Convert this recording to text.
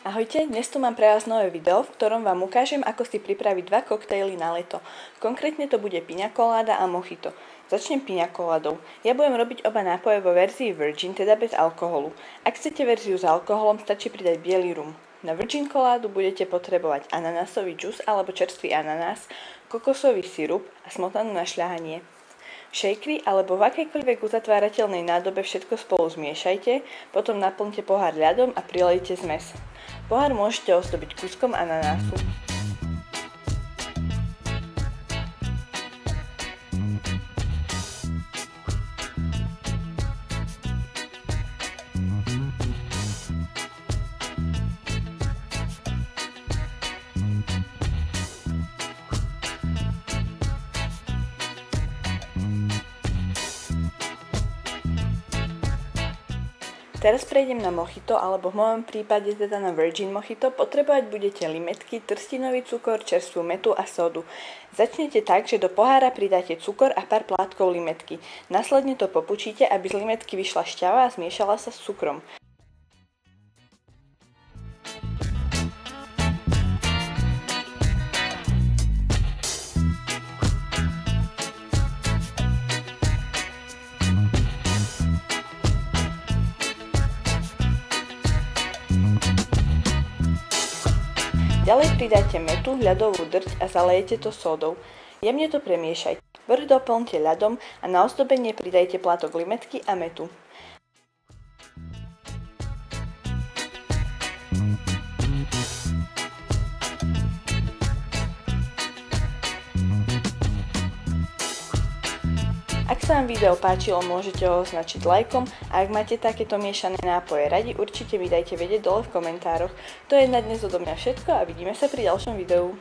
Ahojte, dnes tu mám pre vás nové video, v ktorom vám ukážem, ako si pripraviť dva koktejly na leto. Konkrétne to bude piña colada a mojito. Začnem piña coladou. Ja budem robiť oba nápoje vo verzii Virgin, teda bez alkoholu. Ak chcete verziu s alkoholom, stačí pridať biely rum. Na Virgin koládu budete potrebovať ananásový džus alebo čerstvý ananás, kokosový sirup a smotanú na šľahanie. V šejkri alebo v akejkoľvek uzatvárateľnej nádobe všetko spolu zmiešajte, potom naplňte pohár ľadom a prilejte zmes. Pohár môžete ozdobiť kúskom ananásu. Teraz prejdem na mojito, alebo v mojom prípade teda na Virgin mojito. Potrebovať budete limetky, trstinový cukor, čerstvú mätu a sodu. Začnete tak, že do pohára pridáte cukor a pár plátkov limetky. Následne to popučíte, aby z limetky vyšla šťava a zmiešala sa s cukrom. Ďalej pridáte mätu, ľadovú drť a zalejete to sódou. Jemne to premiešajte. Vrch doplňte ľadom a na ozdobenie pridajte plátok limetky a mätu. Ak sa vám video páčilo, môžete ho označiť lajkom a ak máte takéto miešané nápoje radi, určite mi dajte vedieť dole v komentároch. To je na dnes odo mňa všetko a vidíme sa pri ďalšom videu.